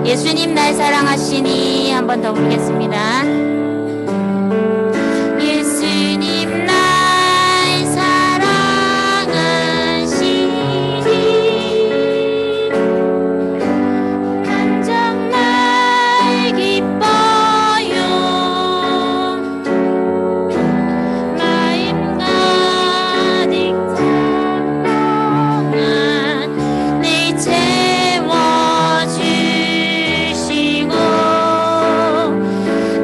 예수님 날 사랑하시니 한 번 더 부르겠습니다. 예수님 날 사랑하시니 난 정말 기뻐요. 마음 가득 찬양한 내 채워주시고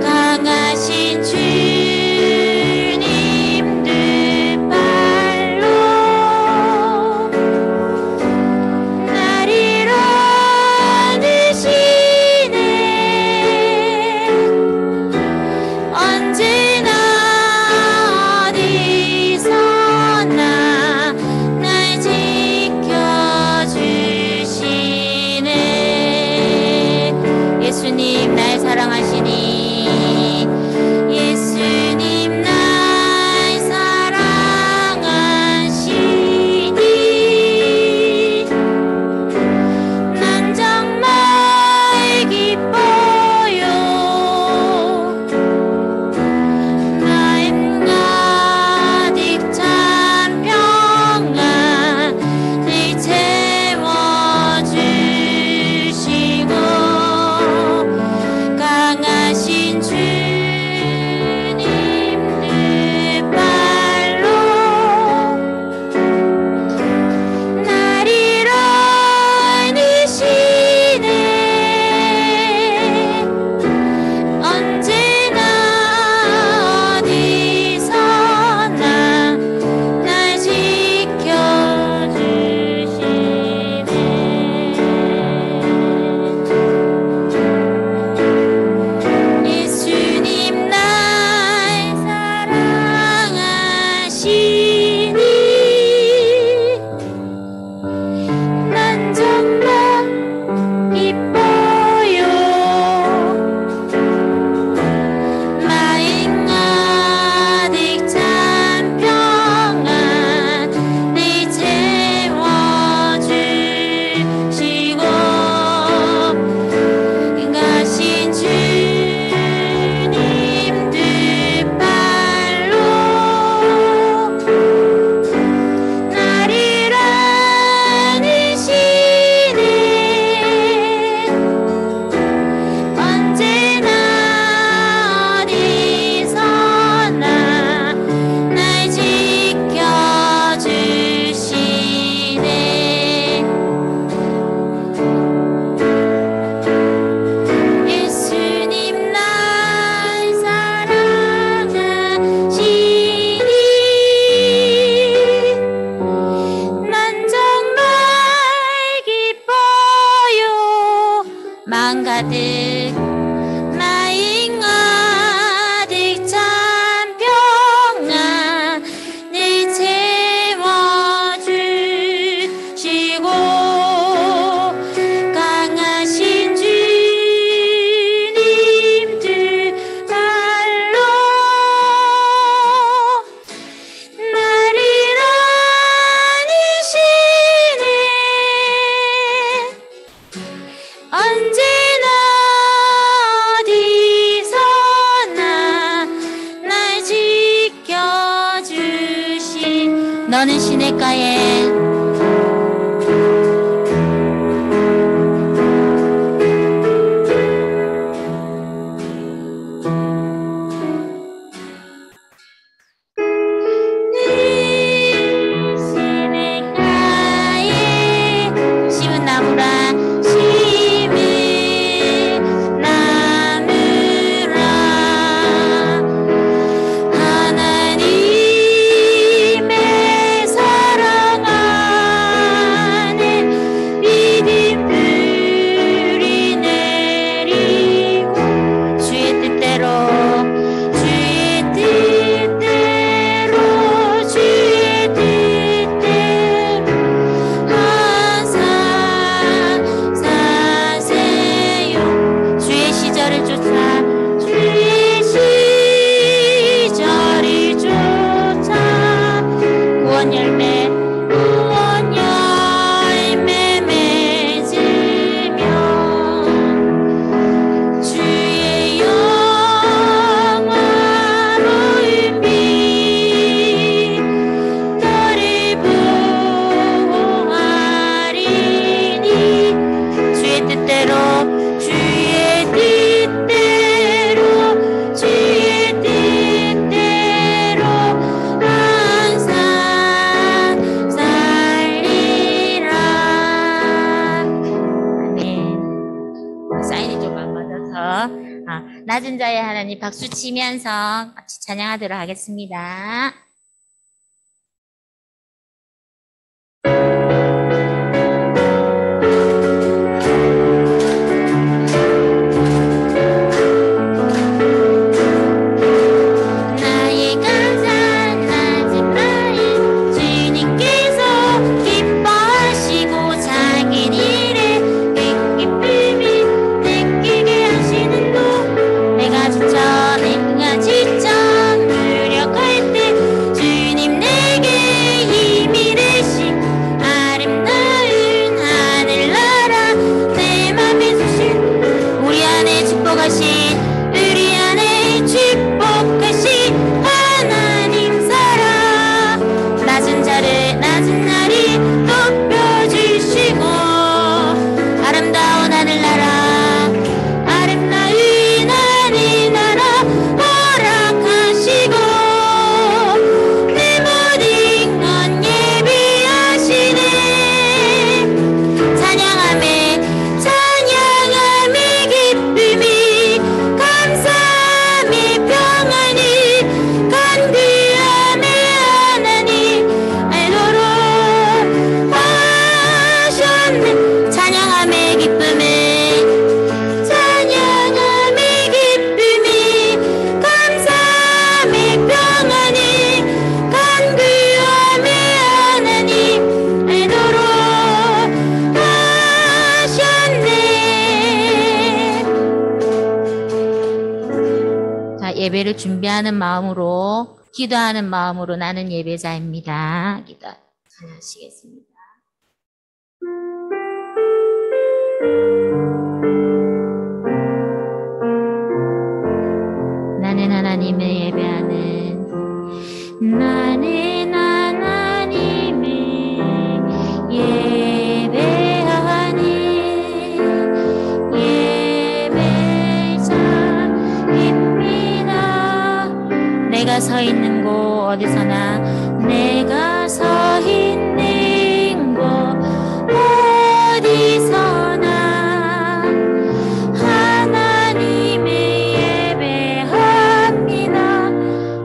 강하신 주님 뜻발로 날 이뤄내시네. 언제나 어디서나 날 지켜주시네. 예수님 날 사랑하시니 예수님 날 사랑하시니 난 정말 기뻐요. 마음 가득 찬 평안 늘 채워주시고 강하신 주님 뜻발로 날 이뤄내시네. 언제나 어디서나 날 지켜주시네. 예수님 날 사랑하시니 난 정말 기뻐요. 마음 가득 찬 평안 늘 채워주시고 가신 주님 뜻발로 날 이뤄내시네. 언제나 어디서나 날 지켜주시네. 예수님 날 사랑하시니 난 정말 기뻐요. 마음 가득 찬 평안 늘 채워주시고 강하신 주님 뜻발로 날 이뤄내시네. 아멘. 낮은 자의 하나님 박수 치면서 같이 찬양하도록 하겠습니다. 예배를 준비하는 마음으로 기도하는 마음으로 나는 예배자입니다. 기도 하시겠습니다. 나는 하나님을 예배하는 나는 하나님을 예배하는 예배자입니다. 내가 서 있는 곳 어디서나 내가 서 있는 곳 어디서나 하나님을 예배합니다.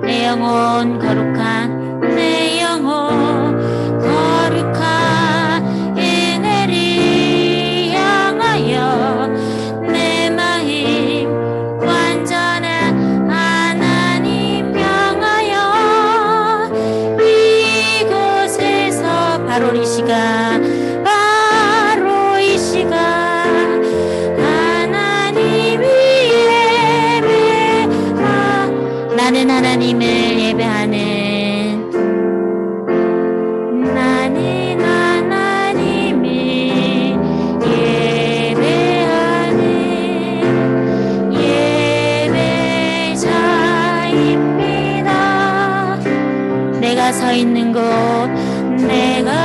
내 영혼 거룩한 내 영혼 거룩한 은혜를 향하여 내 마음 완전한 하나님 향하여 이곳에서 바로 이 시간 하나님을 예배하 나는 하나님을 예배하는 나는 하나님을 예배하는 예배자입니다. 내가 서 있는 곳 내가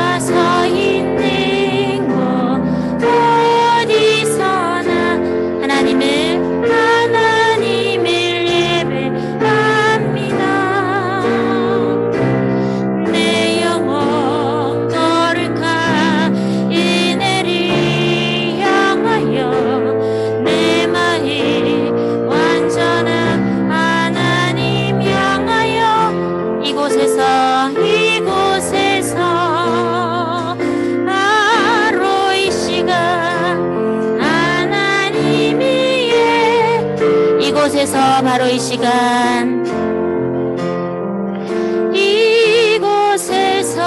이곳에서 바로 이 시간 이곳에서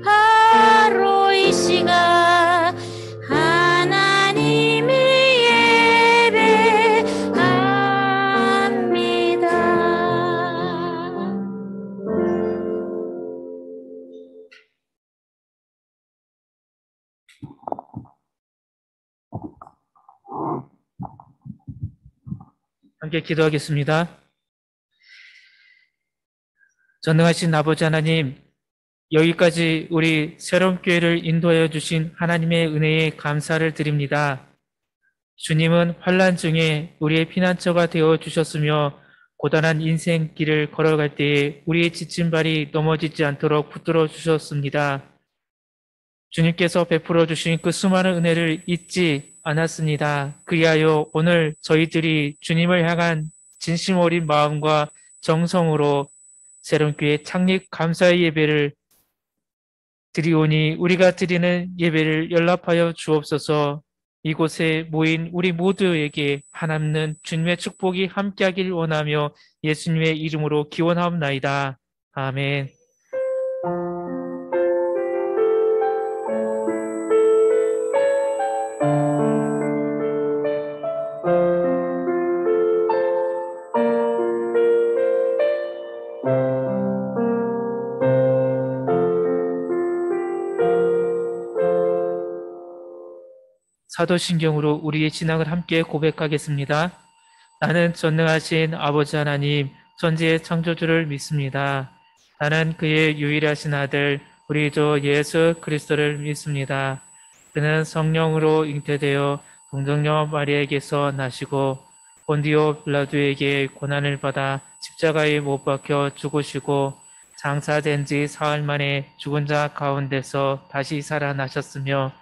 바로 이 시간 하나님의 예배합니다. 함께 기도하겠습니다. 전능하신 아버지 하나님, 여기까지 우리 새로운 교회를 인도하여 주신 하나님의 은혜에 감사를 드립니다. 주님은 환난 중에 우리의 피난처가 되어 주셨으며 고단한 인생 길을 걸어갈 때에 우리의 지친 발이 넘어지지 않도록 붙들어 주셨습니다. 주님께서 베풀어 주신 그 수많은 은혜를 잊지 않았습니다. 그리하여 오늘 저희들이 주님을 향한 진심 어린 마음과 정성으로 새로운 교회 창립 감사의 예배를 드리오니 우리가 드리는 예배를 연락하여 주옵소서. 이곳에 모인 우리 모두에게 하나님은 주님의 축복이 함께하길 원하며 예수님의 이름으로 기원하옵나이다. 아멘. 사도신경으로 우리의 신앙을 함께 고백하겠습니다. 나는 전능하신 아버지 하나님, 천지의 창조주를 믿습니다. 나는 그의 유일하신 아들, 우리 주 예수 그리스도를 믿습니다. 그는 성령으로 잉태되어 동정녀 마리아에게서 나시고 본디오 빌라도에게 고난을 받아 십자가에 못 박혀 죽으시고 장사된 지 사흘 만에 죽은 자 가운데서 다시 살아나셨으며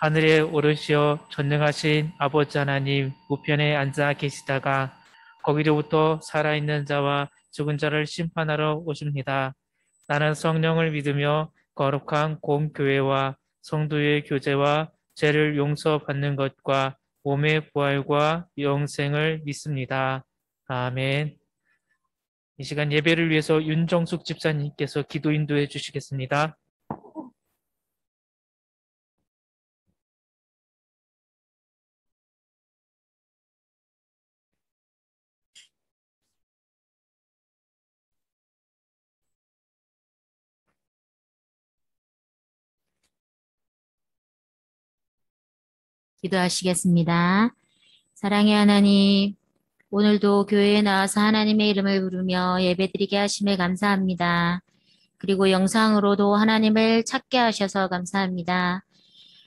하늘에 오르시어 전능하신 아버지 하나님 우편에 앉아 계시다가 거기로부터 살아있는 자와 죽은 자를 심판하러 오십니다. 나는 성령을 믿으며 거룩한 공교회와 성도의 교제와 죄를 용서받는 것과 몸의 부활과 영생을 믿습니다. 아멘. 이 시간 예배를 위해서 윤정숙 집사님께서 기도 인도해 주시겠습니다. 기도하시겠습니다. 사랑의 하나님, 오늘도 교회에 나와서 하나님의 이름을 부르며 예배드리게 하심에 감사합니다. 그리고 영상으로도 하나님을 찾게 하셔서 감사합니다.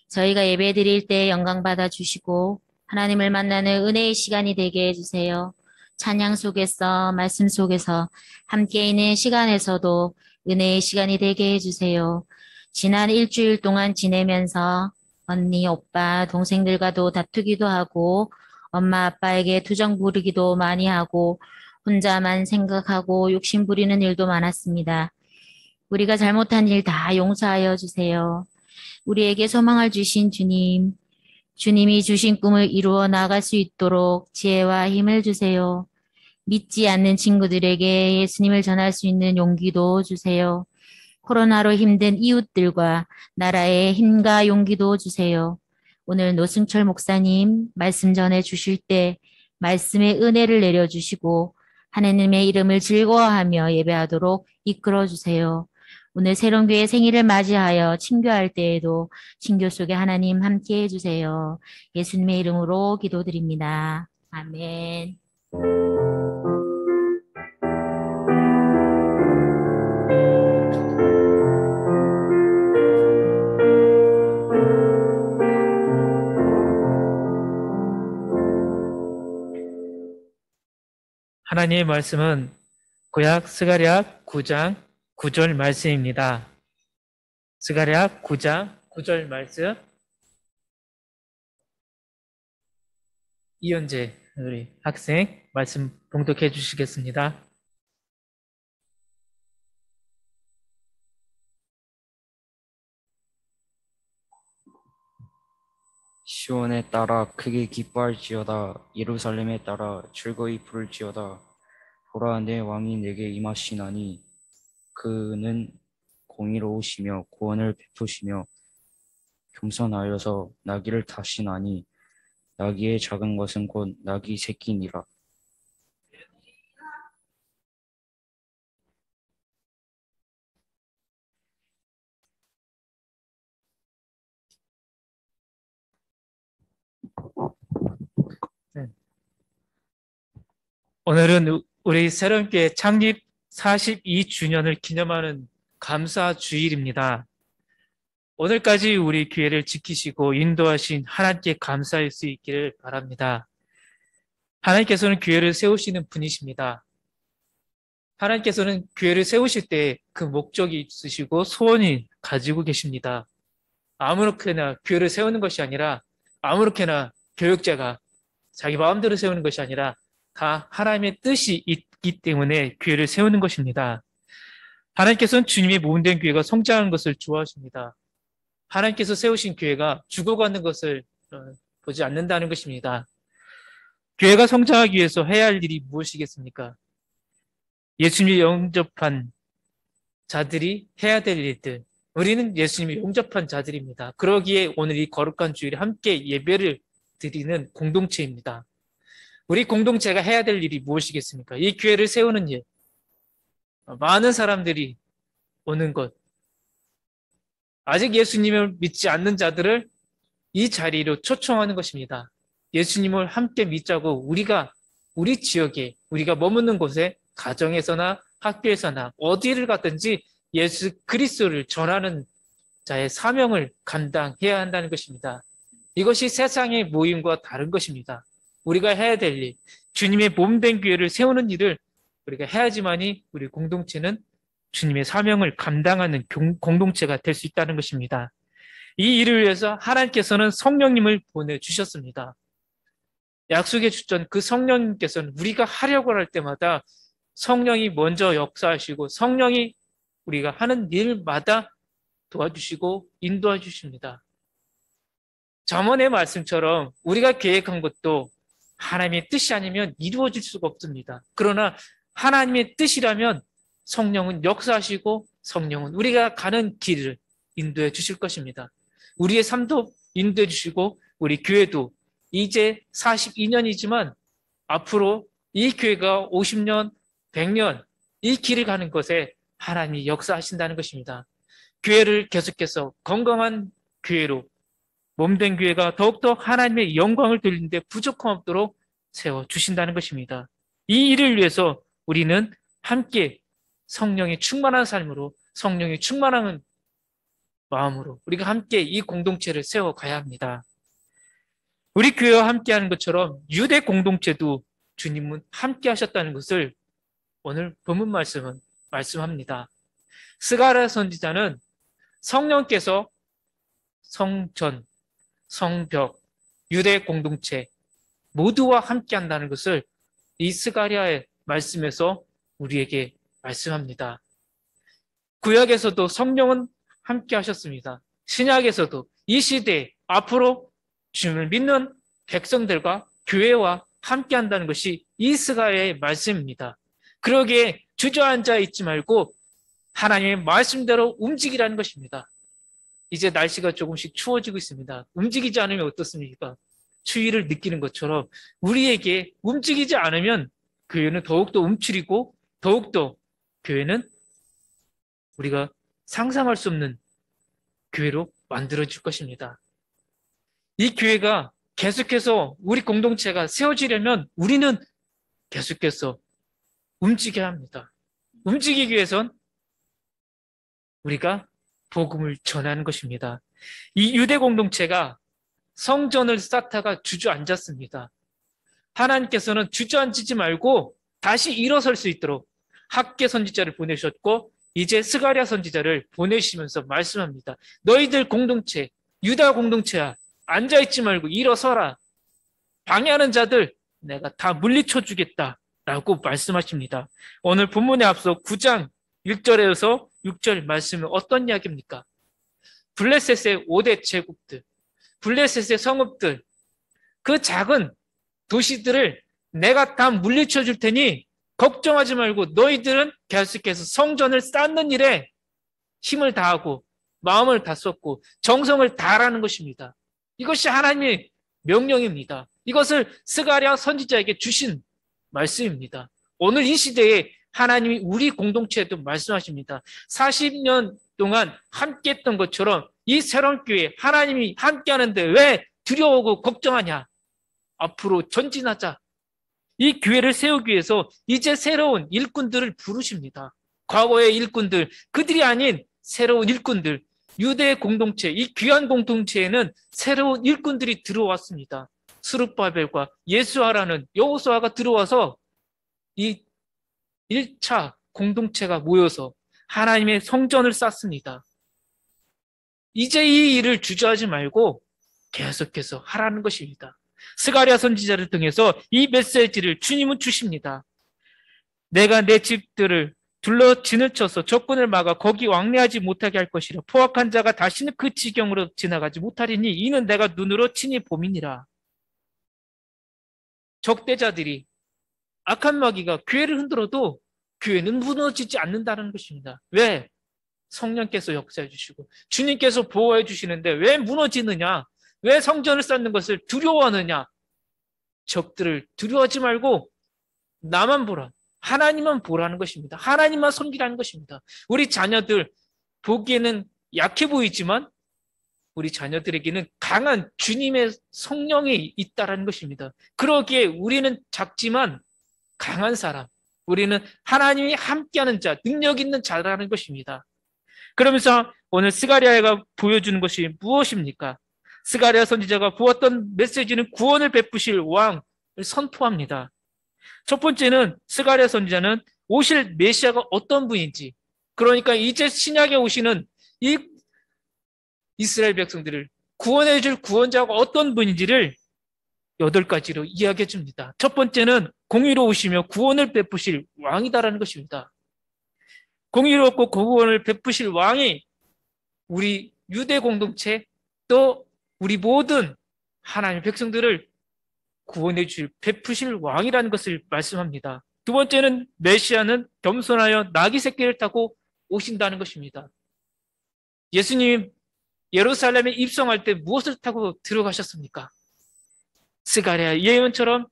저희가 예배드릴 때 영광 받아 주시고 하나님을 만나는 은혜의 시간이 되게 해주세요. 찬양 속에서 말씀 속에서 함께 있는 시간에서도 은혜의 시간이 되게 해주세요. 지난 일주일 동안 지내면서 언니, 오빠, 동생들과도 다투기도 하고 엄마, 아빠에게 투정 부리기도 많이 하고 혼자만 생각하고 욕심 부리는 일도 많았습니다. 우리가 잘못한 일 다 용서하여 주세요. 우리에게 소망을 주신 주님, 주님이 주신 꿈을 이루어 나갈 수 있도록 지혜와 힘을 주세요. 믿지 않는 친구들에게 예수님을 전할 수 있는 용기도 주세요. 코로나로 힘든 이웃들과 나라의 힘과 용기도 주세요. 오늘 노승철 목사님 말씀 전해 주실 때 말씀의 은혜를 내려주시고 하나님의 이름을 즐거워하며 예배하도록 이끌어 주세요. 오늘 새로운 교회 생일을 맞이하여 친교할 때에도 친교 속에 하나님 함께 해주세요. 예수님의 이름으로 기도드립니다. 아멘. 하나님의 말씀은 구약 스가랴 9장 9절 말씀입니다. 스가랴 9장 9절 말씀. 이현재 우리 학생 말씀 봉독해 주시겠습니다. 시온에 따라 크게 기뻐할지어다. 예루살렘에 따라 즐거이 부를지어다. 보라, 내 왕이 내게 임하시나니 그는 공의로우시며 구원을 베푸시며 겸손하여서 나귀를 타시나니 나귀의 작은 것은 곧 나귀 새끼니라. 네. 오늘은 우리 새롭게 창립 42주년을 기념하는 감사 주일입니다. 오늘까지 우리 교회를 지키시고 인도하신 하나님께 감사할 수 있기를 바랍니다. 하나님께서는 교회를 세우시는 분이십니다. 하나님께서는 교회를 세우실 때 그 목적이 있으시고 소원이 가지고 계십니다. 아무렇게나 교회를 세우는 것이 아니라 아무렇게나 교역자가 자기 마음대로 세우는 것이 아니라 다 하나님의 뜻이 있기 때문에 교회를 세우는 것입니다. 하나님께서는 주님의 몸된 교회가 성장하는 것을 좋아하십니다. 하나님께서 세우신 교회가 죽어가는 것을 보지 않는다는 것입니다. 교회가 성장하기 위해서 해야 할 일이 무엇이겠습니까? 예수님이 영접한 자들이 해야 될 일들. 우리는 예수님이 영접한 자들입니다. 그러기에 오늘 이 거룩한 주일에 함께 예배를 드리는 공동체입니다. 우리 공동체가 해야 될 일이 무엇이겠습니까? 이 교회를 세우는 일. 많은 사람들이 오는 것. 아직 예수님을 믿지 않는 자들을 이 자리로 초청하는 것입니다. 예수님을 함께 믿자고 우리가 우리 지역에 우리가 머무는 곳에 가정에서나 학교에서나 어디를 갔든지 예수 그리스도를 전하는 자의 사명을 감당해야 한다는 것입니다. 이것이 세상의 모임과 다른 것입니다. 우리가 해야 될 일, 주님의 몸된 교회를 세우는 일을 우리가 해야지만이 우리 공동체는 주님의 사명을 감당하는 공동체가 될 수 있다는 것입니다. 이 일을 위해서 하나님께서는 성령님을 보내주셨습니다. 약속해 주셨던 그 성령님께서는 우리가 하려고 할 때마다 성령이 먼저 역사하시고 성령이 우리가 하는 일마다 도와주시고 인도해 주십니다. 잠언의 말씀처럼 우리가 계획한 것도 하나님의 뜻이 아니면 이루어질 수가 없습니다. 그러나 하나님의 뜻이라면 성령은 역사하시고 성령은 우리가 가는 길을 인도해 주실 것입니다. 우리의 삶도 인도해 주시고 우리 교회도 이제 42년이지만 앞으로 이 교회가 50년, 100년 이 길을 가는 것에 하나님이 역사하신다는 것입니다. 교회를 계속해서 건강한 교회로 몸된 교회가 더욱더 하나님의 영광을 돌리는 데 부족함 없도록 세워주신다는 것입니다. 이 일을 위해서 우리는 함께 성령의 충만한 삶으로 성령의 충만한 마음으로 우리가 함께 이 공동체를 세워가야 합니다. 우리 교회와 함께하는 것처럼 유대 공동체도 주님은 함께 하셨다는 것을 오늘 본문 말씀은 말씀합니다. 스가랴 선지자는 성령께서 성전, 성벽, 유대 공동체 모두와 함께 한다는 것을 이 스가랴의 말씀에서 우리에게 말씀합니다. 구약에서도 성령은 함께 하셨습니다. 신약에서도 이 시대에 앞으로 주님을 믿는 백성들과 교회와 함께 한다는 것이 이 스가랴의 말씀입니다. 그러기에 주저앉아 있지 말고 하나님의 말씀대로 움직이라는 것입니다. 이제 날씨가 조금씩 추워지고 있습니다. 움직이지 않으면 어떻습니까? 추위를 느끼는 것처럼 우리에게 움직이지 않으면 교회는 더욱더 움츠리고 더욱더 교회는 우리가 상상할 수 없는 교회로 만들어질 것입니다. 이 교회가 계속해서 우리 공동체가 세워지려면 우리는 계속해서 움직여야 합니다. 움직이기 위해선 우리가 복음을 전하는 것입니다. 이 유대 공동체가 성전을 쌓다가 주저앉았습니다. 하나님께서는 주저앉지 말고 다시 일어설 수 있도록 학개 선지자를 보내셨고 이제 스가랴 선지자를 보내시면서 말씀합니다. 너희들 공동체, 유다 공동체야, 앉아있지 말고 일어서라. 방해하는 자들 내가 다 물리쳐 주겠다라고 말씀하십니다. 오늘 본문에 앞서 9장 1절에서 6절 말씀은 어떤 이야기입니까? 블레셋의 5대 제국들, 블레셋의 성읍들, 그 작은 도시들을 내가 다 물리쳐 줄 테니 걱정하지 말고 너희들은 계속해서 성전을 쌓는 일에 힘을 다하고 마음을 다 쏟고 정성을 다하라는 것입니다. 이것이 하나님의 명령입니다. 이것을 스가랴 선지자에게 주신 말씀입니다. 오늘 이 시대에 하나님이 우리 공동체에도 말씀하십니다. 40년 동안 함께 했던 것처럼 이 새로운 교회 하나님이 함께 하는데 왜 두려워하고 걱정하냐? 앞으로 전진하자. 이 교회를 세우기 위해서 이제 새로운 일꾼들을 부르십니다. 과거의 일꾼들, 그들이 아닌 새로운 일꾼들, 유대 공동체, 이 귀한 공동체에는 새로운 일꾼들이 들어왔습니다. 스룹바벨과 예수아라는 여호수아가 들어와서 이 1차 공동체가 모여서 하나님의 성전을 쌓습니다. 이제 이 일을 주저하지 말고 계속해서 하라는 것입니다. 스가랴 선지자를 통해서 이 메시지를 주님은 주십니다. 내가 내 집들을 둘러 진을 쳐서 적군을 막아 거기 왕래하지 못하게 할 것이라. 포악한 자가 다시는 그 지경으로 지나가지 못하리니 이는 내가 눈으로 친히 봄이니라. 적대자들이 악한 마귀가 교회를 흔들어도 교회는 무너지지 않는다는 것입니다. 왜? 성령께서 역사해 주시고 주님께서 보호해 주시는데 왜 무너지느냐? 왜 성전을 쌓는 것을 두려워하느냐? 적들을 두려워하지 말고 나만 보라. 하나님만 보라는 것입니다. 하나님만 섬기라는 것입니다. 우리 자녀들 보기에는 약해 보이지만 우리 자녀들에게는 강한 주님의 성령이 있다는 것입니다. 그러기에 우리는 작지만 강한 사람, 우리는 하나님이 함께하는 자, 능력 있는 자라는 것입니다. 그러면서 오늘 스가랴가 보여주는 것이 무엇입니까? 스가랴 선지자가 보았던 메시지는 구원을 베푸실 왕을 선포합니다. 첫 번째는 스가랴 선지자는 오실 메시아가 어떤 분인지, 그러니까 이제 신약에 오시는 이 이스라엘 백성들을 구원해 줄 구원자가 어떤 분인지를 8가지로 이야기해 줍니다. 첫 번째는 공의로우시며 구원을 베푸실 왕이다라는 것입니다. 공의롭고 구원을 베푸실 왕이 우리 유대 공동체 또 우리 모든 하나님의 백성들을 구원해 주실 베푸실 왕이라는 것을 말씀합니다. 두 번째는 메시아는 겸손하여 나귀 새끼를 타고 오신다는 것입니다. 예수님이 예루살렘에 입성할 때 무엇을 타고 들어가셨습니까? 스가랴 예언처럼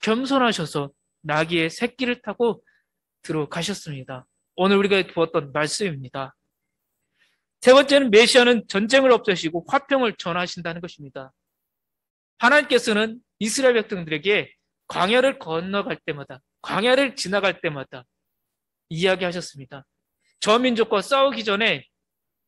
겸손하셔서 나귀의 새끼를 타고 들어가셨습니다. 오늘 우리가 보았던 말씀입니다. 세 번째는 메시아는 전쟁을 없애시고 화평을 전하신다는 것입니다. 하나님께서는 이스라엘 백성들에게 광야를 건너갈 때마다, 광야를 지나갈 때마다 이야기하셨습니다. 저 민족과 싸우기 전에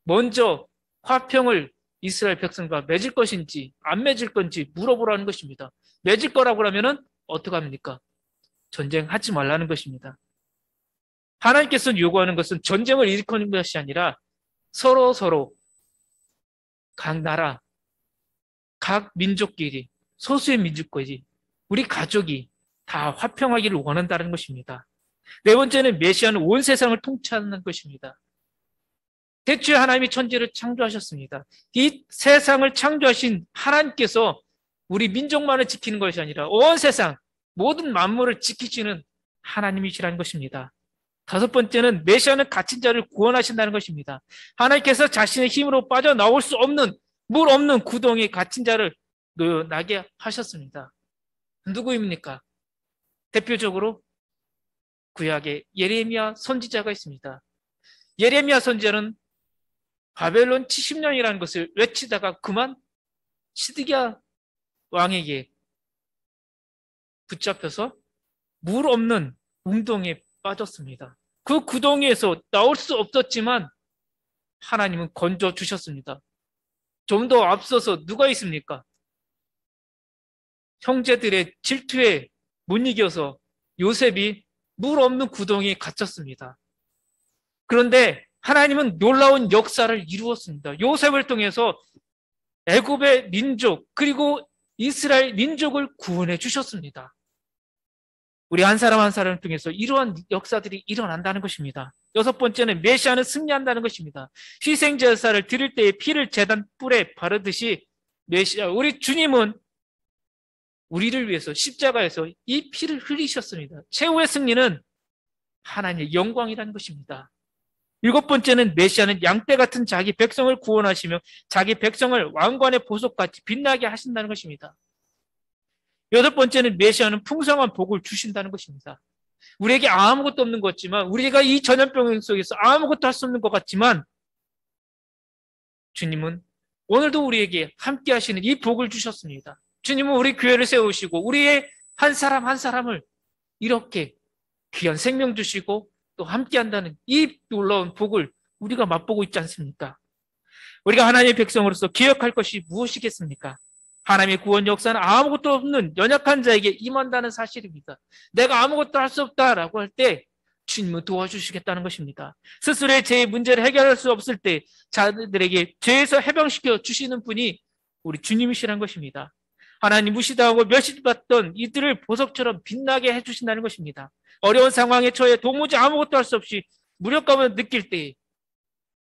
먼저 화평을 이스라엘 백성과 맺을 것인지 안 맺을 건지 물어보라는 것입니다. 맺을 거라고 하면은 어떻게 합니까? 전쟁하지 말라는 것입니다. 하나님께서 요구하는 것은 전쟁을 일으키는 것이 아니라 서로 각 나라, 각 민족끼리, 소수의 민족끼리, 우리 가족이 다 화평하기를 원한다는 것입니다. 네 번째는 메시아는 온 세상을 통치하는 것입니다. 대초에 하나님이 천지를 창조하셨습니다. 이 세상을 창조하신 하나님께서 우리 민족만을 지키는 것이 아니라 온 세상 모든 만물을 지키시는 하나님이시라는 것입니다. 다섯 번째는 메시아는 갇힌 자를 구원하신다는 것입니다. 하나님께서 자신의 힘으로 빠져나올 수 없는 물 없는 구덩이에 갇힌 자를 놓여나게 하셨습니다. 누구입니까? 대표적으로 구약에 예레미야 선지자가 있습니다. 예레미야 선지자는 바벨론 70년이라는 것을 외치다가 그만 시드기야 왕에게 붙잡혀서 물 없는 웅덩이에 빠졌습니다. 그 구덩이에서 나올 수 없었지만 하나님은 건져 주셨습니다. 좀 더 앞서서 누가 있습니까? 형제들의 질투에 못 이겨서 요셉이 물 없는 구덩이에 갇혔습니다. 그런데 하나님은 놀라운 역사를 이루었습니다. 요셉을 통해서 애굽의 민족 그리고 이스라엘 민족을 구원해 주셨습니다. 우리 한 사람 한 사람을 통해서 이러한 역사들이 일어난다는 것입니다. 여섯 번째는 메시아는 승리한다는 것입니다. 희생제사를 드릴 때에 피를 제단 뿔에 바르듯이 메시아, 우리 주님은 우리를 위해서 십자가에서 이 피를 흘리셨습니다. 최후의 승리는 하나님의 영광이라는 것입니다. 일곱 번째는 메시아는 양떼 같은 자기 백성을 구원하시며 자기 백성을 왕관의 보석같이 빛나게 하신다는 것입니다. 여덟 번째는 메시아는 풍성한 복을 주신다는 것입니다. 우리에게 아무것도 없는 것 같지만, 우리가 이 전염병 속에서 아무것도 할 수 없는 것 같지만, 주님은 오늘도 우리에게 함께 하시는 이 복을 주셨습니다. 주님은 우리 교회를 세우시고 우리의 한 사람 한 사람을 이렇게 귀한 생명 주시고 또 함께 한다는 이 놀라운 복을 우리가 맛보고 있지 않습니까? 우리가 하나님의 백성으로서 기억할 것이 무엇이겠습니까? 하나님의 구원 역사는 아무것도 없는 연약한 자에게 임한다는 사실입니다. 내가 아무것도 할 수 없다라고 할 때 주님은 도와주시겠다는 것입니다. 스스로의 죄의 문제를 해결할 수 없을 때 자들에게 죄에서 해방시켜 주시는 분이 우리 주님이시라는 것입니다. 하나님 무시당하고 멸시받던 이들을 보석처럼 빛나게 해주신다는 것입니다. 어려운 상황에 처해 도무지 아무것도 할 수 없이 무력감을 느낄 때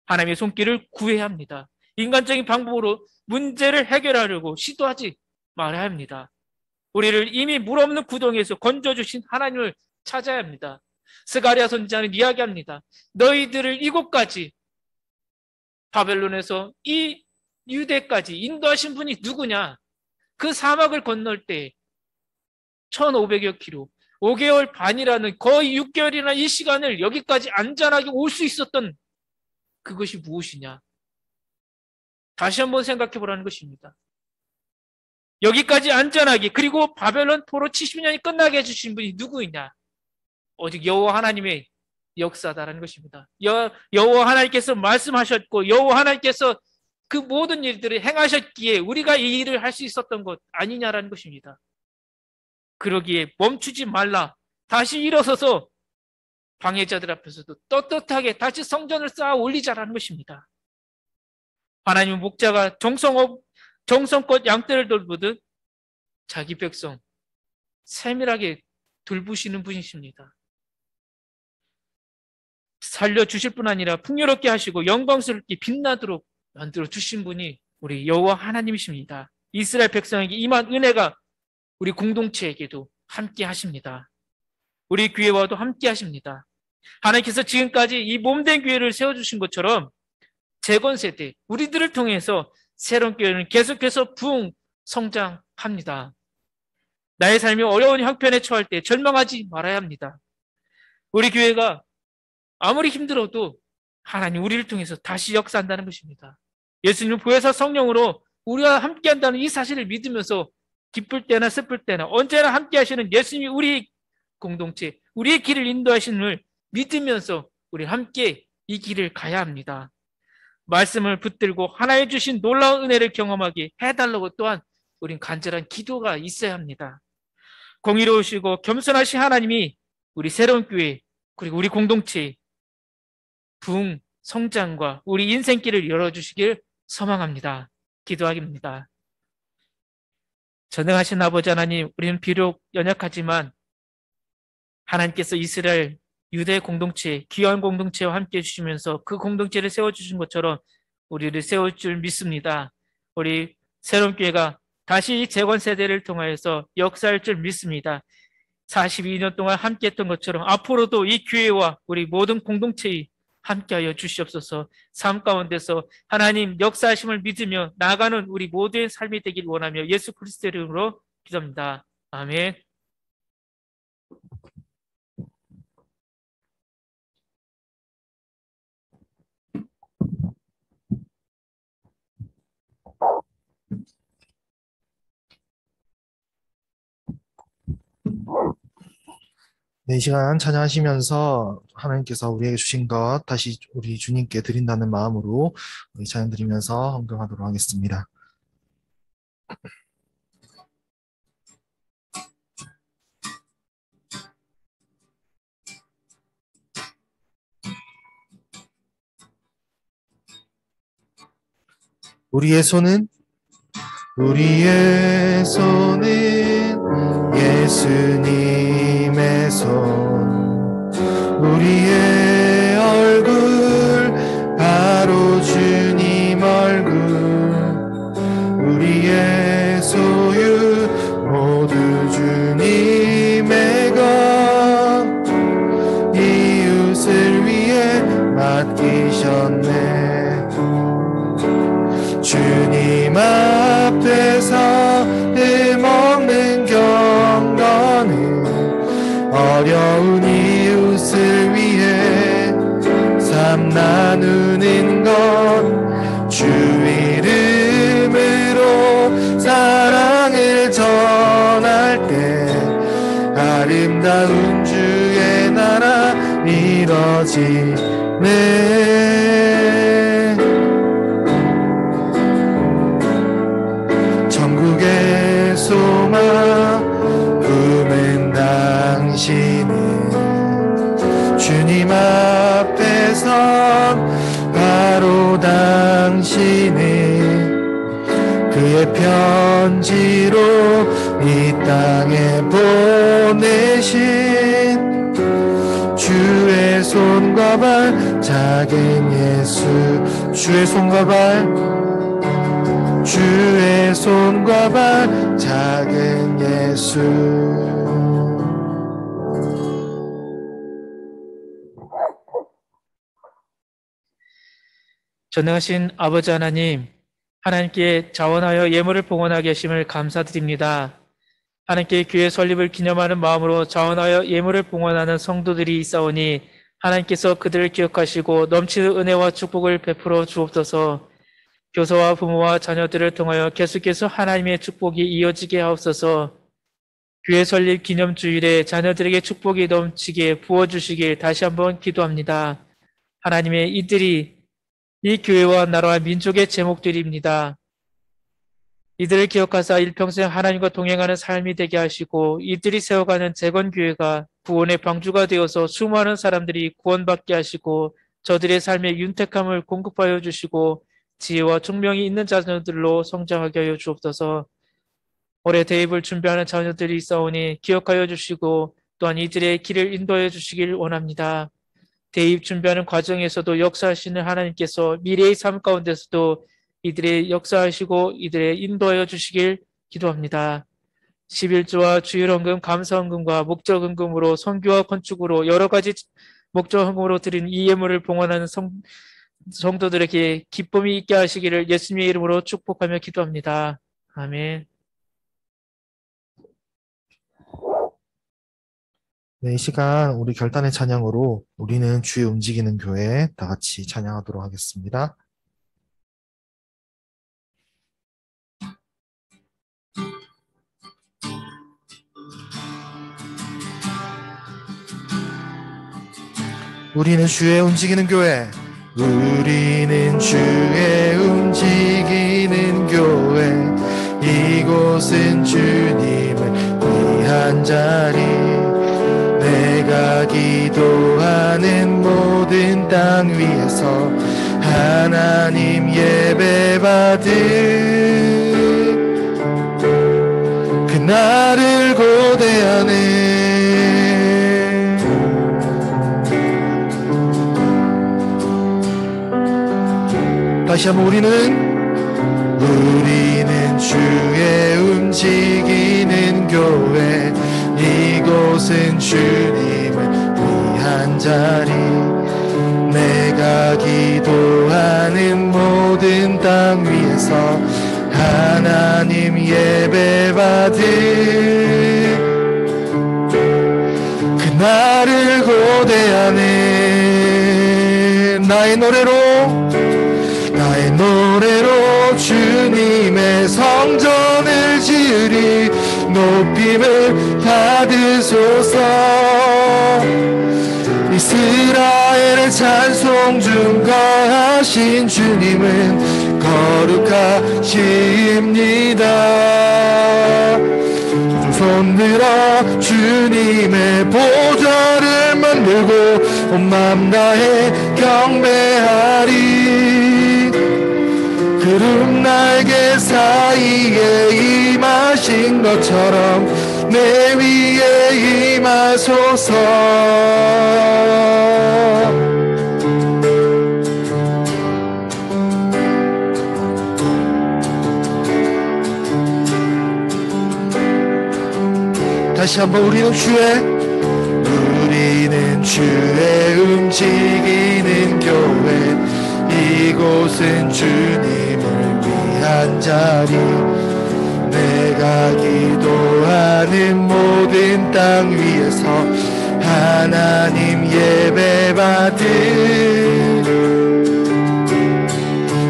하나님의 손길을 구해야 합니다. 인간적인 방법으로 문제를 해결하려고 시도하지 말아야 합니다. 우리를 이미 물 없는 구덩이에서 건져주신 하나님을 찾아야 합니다. 스가랴 선지자는 이야기합니다. 너희들을 이곳까지 바벨론에서 이 유대까지 인도하신 분이 누구냐? 그 사막을 건널 때 1500여 킬로 5개월 반이라는 거의 6개월이나 이 시간을 여기까지 안전하게 올 수 있었던 그것이 무엇이냐? 다시 한번 생각해 보라는 것입니다. 여기까지 안전하게, 그리고 바벨론 포로 70년이 끝나게 해주신 분이 누구이냐? 오직 여호와 하나님의 역사다라는 것입니다. 여호와 하나님께서 말씀하셨고 여호와 하나님께서 그 모든 일들을 행하셨기에 우리가 이 일을 할 수 있었던 것 아니냐라는 것입니다. 그러기에 멈추지 말라. 다시 일어서서 방해자들 앞에서도 떳떳하게 다시 성전을 쌓아 올리자라는 것입니다. 하나님은 목자가 정성껏 양떼를 돌보듯 자기 백성 세밀하게 돌보시는 분이십니다. 살려주실 뿐 아니라 풍요롭게 하시고 영광스럽게 빛나도록 만들어 주신 분이 우리 여호와 하나님이십니다. 이스라엘 백성에게 임한 은혜가 우리 공동체에게도 함께 하십니다. 우리 교회와도 함께 하십니다. 하나님께서 지금까지 이 몸된 교회를 세워주신 것처럼 재건 세대, 우리들을 통해서 새로운 교회는 계속해서 부흥 성장합니다. 나의 삶이 어려운 형편에 처할 때 절망하지 말아야 합니다. 우리 교회가 아무리 힘들어도 하나님 우리를 통해서 다시 역사한다는 것입니다. 예수님은 보혜사 성령으로 우리와 함께한다는 이 사실을 믿으면서 기쁠 때나 슬플 때나 언제나 함께 하시는 예수님이 우리 공동체, 우리의 길을 인도하시는 믿으면서 우리 함께 이 길을 가야 합니다. 말씀을 붙들고 하나님 주신 놀라운 은혜를 경험하게 해달라고 또한 우린 간절한 기도가 있어야 합니다. 공의로우시고 겸손하신 하나님이 우리 새로운 교회 그리고 우리 공동체에 부흥 성장과 우리 인생길을 열어주시길 소망합니다. 기도하겠습니다. 전능하신 아버지 하나님, 우리는 비록 연약하지만 하나님께서 이스라엘 유대 공동체, 귀한 공동체와 함께 해주시면서 그 공동체를 세워주신 것처럼 우리를 세울 줄 믿습니다. 우리 새로운 교회가 다시 재건 세대를 통하여서 역사할 줄 믿습니다. 42년 동안 함께했던 것처럼 앞으로도 이 교회와 우리 모든 공동체에 함께하여 주시옵소서. 삶 가운데서 하나님 역사하심을 믿으며 나아가는 우리 모두의 삶이 되길 원하며 예수 그리스도의 이름으로 기도합니다. 아멘. 네, 이 시간 찬양하시면서 하나님께서 우리에게 주신 것 다시 우리 주님께 드린다는 마음으로 우리 찬양 드리면서 헌금하도록 하겠습니다. 우리의 손은 예수님의 손, 우리의 얼굴 바로 주님 얼굴, 우리의 앞에서 힘없는 경건은 어려운 이웃을 위해 삶 나누는 것 주 이름으로 사랑을 전할 때 아름다운 주의 나라 이뤄지네. 천국의 소망 품은 당신은 주님 앞에선 바로 당신은 그의 편지로 이 땅에 보내신 주의 손과 발 작은 예수 주의 손과 발 주의 손과 발 작은 예수. 전능하신 아버지 하나님, 하나님께 자원하여 예물을 봉헌하게 하심을 감사드립니다. 하나님께 교회 설립을 기념하는 마음으로 자원하여 예물을 봉헌하는 성도들이 있사오니 하나님께서 그들을 기억하시고 넘치는 은혜와 축복을 베풀어 주옵소서. 교사와 부모와 자녀들을 통하여 계속해서 하나님의 축복이 이어지게 하옵소서. 교회 설립 기념주일에 자녀들에게 축복이 넘치게 부어주시길 다시 한번 기도합니다. 하나님의 이들이 이 교회와 나라와 민족의 제목들입니다. 이들을 기억하사 일평생 하나님과 동행하는 삶이 되게 하시고 이들이 세워가는 재건교회가 구원의 방주가 되어서 수많은 사람들이 구원받게 하시고 저들의 삶의 윤택함을 공급하여 주시고 지혜와 총명이 있는 자녀들로 성장하게 하여 주옵소서. 올해 대입을 준비하는 자녀들이 있사오니 기억하여 주시고 또한 이들의 길을 인도하여 주시길 원합니다. 대입 준비하는 과정에서도 역사하시는 하나님께서 미래의 삶 가운데서도 이들의 역사하시고 이들의 인도하여 주시길 기도합니다. 11조와 주일헌금, 감사헌금과 목적헌금으로 선교와 건축으로 여러 가지 목적헌금으로 드린 이 예물을 봉헌하는 성도들에게 기쁨이 있게 하시기를 예수님의 이름으로 축복하며 기도합니다. 아멘. 네, 이 시간 우리 결단의 찬양으로 우리는 주의 움직이는 교회 다 같이 찬양하도록 하겠습니다. 우리는 주의 움직이는 교회, 우리는 주의 움직이는 교회, 이곳은 주님을 위한 자리, 내가 기도하는 모든 땅 위에서 하나님 예배받을 그날을 고대하는 다시 한번 우리는 주의 움직이는 교회, 이곳은 주님을 위한 자리, 내가 기도하는 모든 땅 위에서 하나님 예배받을 그날을 고대하는 나의 노래로 주님의 성전을 지으리, 높임을 받으소서. 이스라엘의 찬송 중 거하신 주님은 거룩하십니다. 두 손 들어 주님의 보좌를 만들고 온 맘 다해 경배하리. 구름 날개 사이에 임하신 것처럼 내 위에 임하소서. 다시 한번 우리는 주의 움직이는 교회, 이곳은 주님을 위한 자리 내가 기도하는 모든 땅 위에서 하나님 예배받을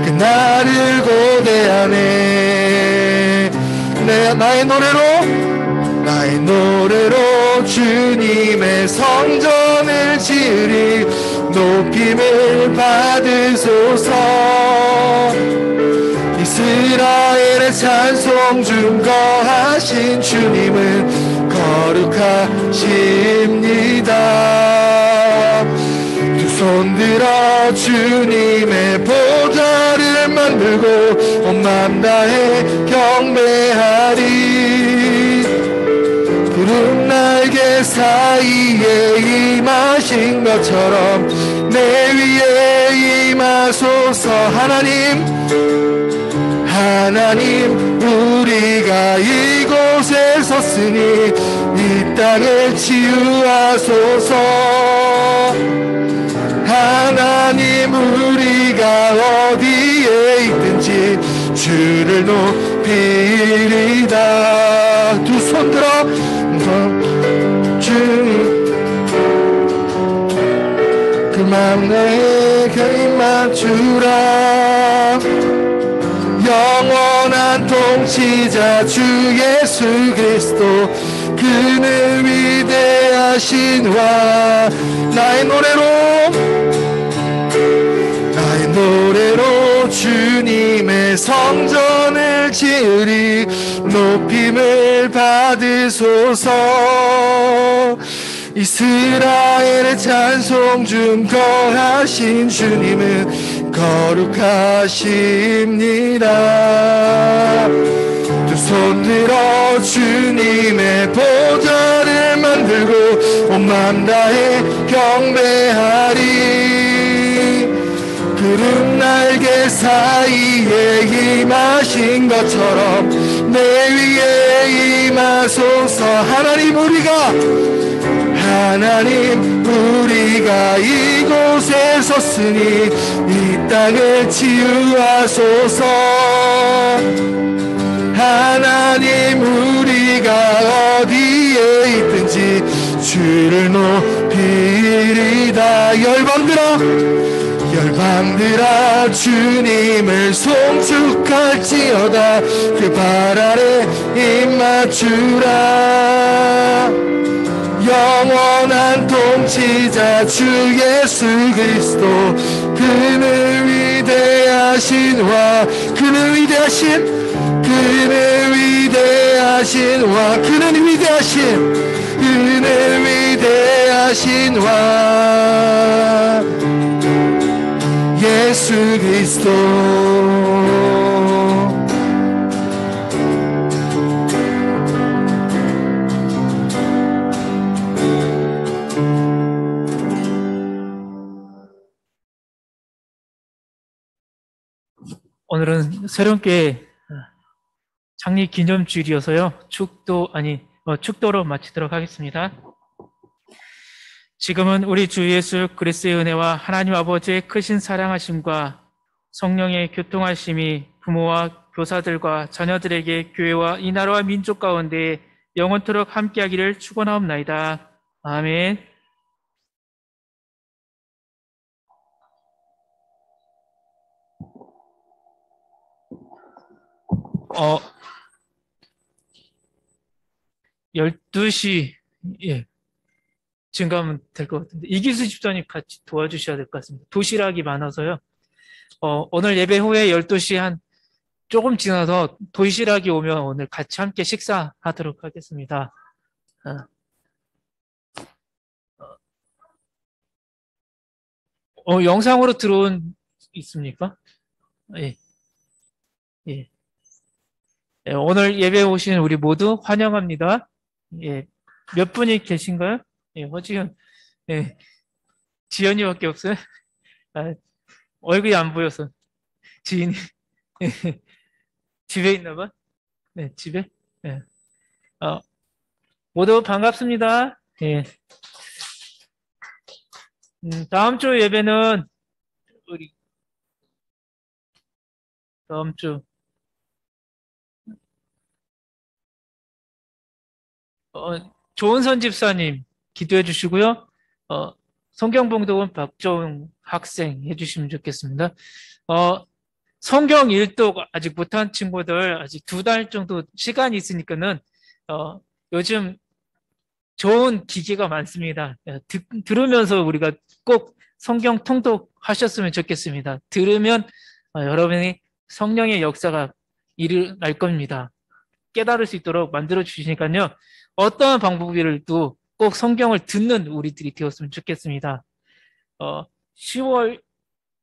그날을 고대하네. 나의 노래로 주님의 성전을 지으리. 높임을 받으소서. 이스라엘의 찬송 중 거하신 주님은 거룩하십니다. 두 손 들어 주님의 보좌를 만들고 온 맘 다해 경배하리. 푸른 날개 사이에 임하신 것처럼 내 위에 임하소서. 하나님 우리가 이곳에 섰으니 이 땅을 치유하소서. 하나님 우리가 어디에 있든지 주를 높이리다. 두 손 들어 그 맘 내게 힘만 주라. 영원한 통치자 주 예수 그리스도 그는 위대하신 와. 나의 노래로 주님의 성전을 지으리. 높임을 받으소서. 이스라엘의 찬송 중 거하신 주님은 거룩하십니다. 두 손 들어 주님의 보좌를 만들고 온 맘 다해 경배하리. 푸른 날개 사이에 임하신 것처럼 내 위에 임하소서. 하나님 우리가 이곳에 섰으니 이 땅을 치유하소서. 하나님 우리가 어디에 있든지 주를 높이리다. 열방들아 주님을 송축할지어다. 그 발 아래 입맞추라. 영원한 통치자 주 예수 그리스도 그는 위대하신 와. 그는 위대하신 와. 예수 그리스도. 오늘은 새롭게 창립 기념주일이어서요. 축도로 마치도록 하겠습니다. 지금은 우리 주 예수 그리스도의 은혜와 하나님 아버지의 크신 사랑하심과 성령의 교통하심이 부모와 교사들과 자녀들에게 교회와 이 나라와 민족 가운데 영원토록 함께하기를 축원하옵나이다. 아멘. 어, 12시, 예, 지금 가면 될 것 같은데, 이기수 집사님 같이 도와주셔야 될 것 같습니다. 도시락이 많아서요. 오늘 예배 후에 12시 한 조금 지나서 도시락이 오면 오늘 같이 함께 식사하도록 하겠습니다. 영상으로 들어온, 있습니까? 예. 예. 예, 오늘 예배 오신 우리 모두 환영합니다. 예, 몇 분이 계신가요? 예, 허지현, 예, 지연이밖에 없어요. 아, 얼굴이 안 보여서 지인이 예, 집에 있나 봐. 네, 집에. 예. 모두 반갑습니다. 예. 다음 주 예배는 우리 다음 주 조은선 집사님 기도해 주시고요. 성경 봉독은 박종 학생 해주시면 좋겠습니다. 성경 읽독 아직 못한 친구들 아직 2달 정도 시간이 있으니까는 요즘 좋은 기계가 많습니다. 들으면서 우리가 꼭 성경 통독하셨으면 좋겠습니다. 들으면 여러분이 성령의 역사가 일어날 겁니다. 깨달을 수 있도록 만들어 주시니까요. 어떠한 방법이라도 꼭 성경을 듣는 우리들이 되었으면 좋겠습니다. 10월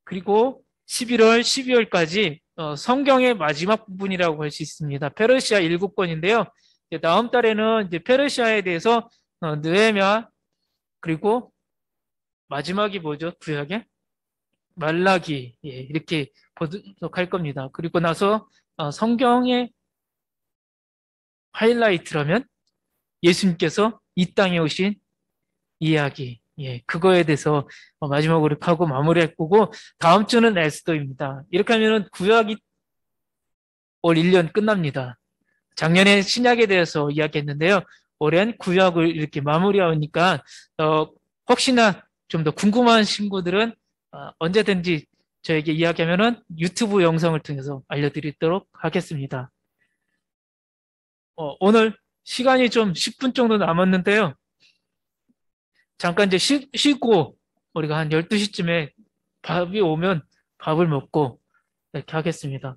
그리고 11월, 12월까지 성경의 마지막 부분이라고 할 수 있습니다. 페르시아 7권인데요. 다음 달에는 이제 페르시아에 대해서 느헤미야 그리고 마지막이 뭐죠? 구약의 말라기 이렇게 보도록 겁니다. 그리고 나서 성경의 하이라이트라면 예수님께서 이 땅에 오신 이야기 그거에 대해서 마지막으로 하고 마무리할 거고 다음 주는 에스더입니다. 이렇게 하면은 구약이 올 1년 끝납니다. 작년에 신약에 대해서 이야기했는데요. 올해는 구약을 이렇게 마무리하니까 혹시나 좀 더 궁금한 친구들은 언제든지 저에게 이야기하면은 유튜브 영상을 통해서 알려드리도록 하겠습니다. 오늘 시간이 좀 10분 정도 남았는데요. 잠깐 이제 쉬고 우리가 한 12시쯤에 밥이 오면 밥을 먹고 이렇게 하겠습니다.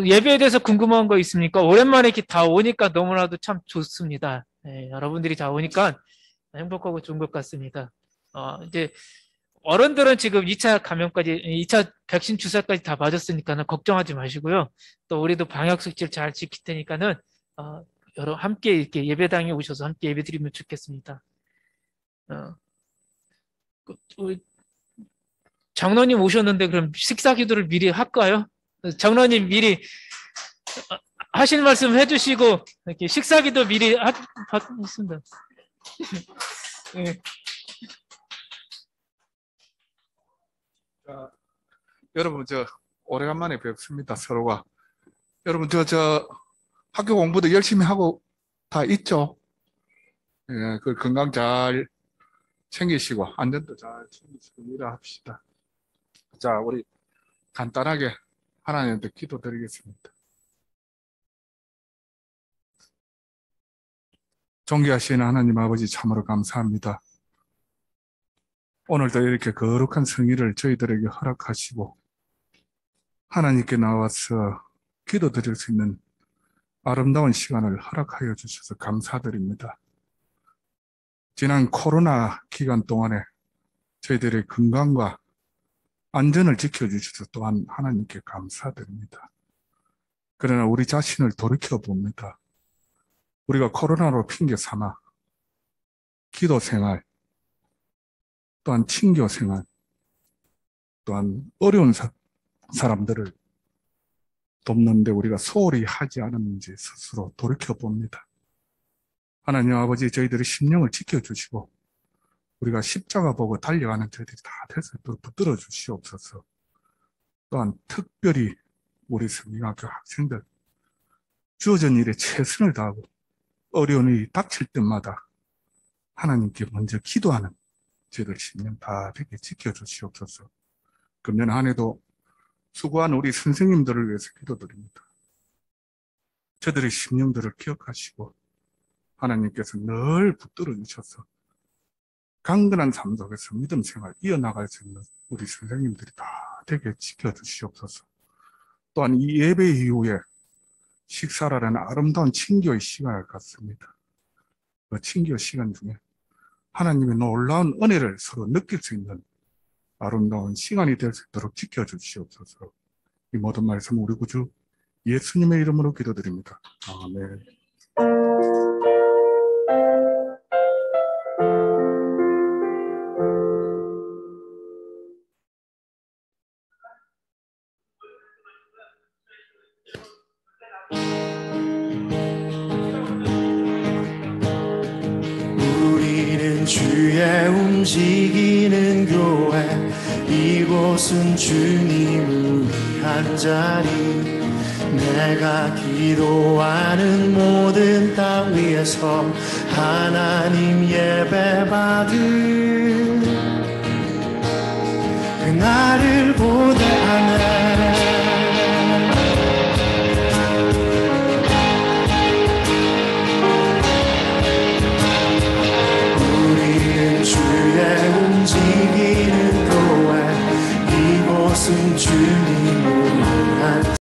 예배에 대해서 궁금한 거 있습니까? 오랜만에 이렇게 다 오니까 너무나도 참 좋습니다. 여러분들이 다 오니까 행복하고 좋은 것 같습니다. 이제 어른들은 지금 2차 감염까지, 2차 백신 주사까지 다 맞았으니까는 걱정하지 마시고요. 또 우리도 방역 수칙을 잘 지킬 테니까는 여러 함께 이렇게 예배당에 오셔서 함께 예배드리면 좋겠습니다. 우리 장로님 오셨는데 그럼 식사 기도를 미리 할까요? 장로님 미리 하실 말씀 해주시고 이렇게 식사 기도 미리 하겠습니다. 네. 여러분 오래간만에 뵙습니다. 서로가. 여러분 학교 공부도 열심히 하고 다 있죠? 그 건강 잘 챙기시고 안전도 잘 챙기시고 일합시다. 자, 우리 간단하게 하나님한테 기도드리겠습니다. 존귀하신 하나님 아버지 참으로 감사합니다. 오늘도 이렇게 거룩한 성의를 저희들에게 허락하시고 하나님께 나와서 기도드릴 수 있는 아름다운 시간을 허락하여 주셔서 감사드립니다. 지난 코로나 기간 동안에 저희들의 건강과 안전을 지켜주셔서 또한 하나님께 감사드립니다. 그러나 우리 자신을 돌이켜봅니다. 우리가 코로나로 핑계 삼아 기도 생활, 또한 친교 생활, 또한 어려운 사람들을 돕는데 우리가 소홀히 하지 않았는지 스스로 돌이켜봅니다. 하나님 아버지, 저희들의 심령을 지켜주시고 우리가 십자가 보고 달려가는 저희들이 다 될 수 있도록 붙들어 주시옵소서. 또한 특별히 우리 성경학교 학생들 주어진 일에 최선을 다하고 어려운 일이 닥칠 때마다 하나님께 먼저 기도하는 저희들 심령 다 되게 지켜주시옵소서. 금년 한 해도 수고한 우리 선생님들을 위해서 기도드립니다. 저들의 심령들을 기억하시고 하나님께서 늘 붙들어 주셔서 강건한 삶 속에서 믿음 생활 이어나갈 수 있는 우리 선생님들이 다 되게 지켜주시옵소서. 또한 이 예배 이후에 식사라는 아름다운 친교의 시간을 갖습니다. 그 친교 시간 중에 하나님의 놀라운 은혜를 서로 느낄 수 있는 아름다운 시간이 될 수 있도록 지켜주시옵소서. 이 모든 말씀 우리 구주 예수님의 이름으로 기도드립니다. 아멘. 우리는 주의 움직이는 교회, 이곳은 주님을 위한 자리. 내 내가 기도하는 모든 땅 위에서 하나님 예배받을 그날을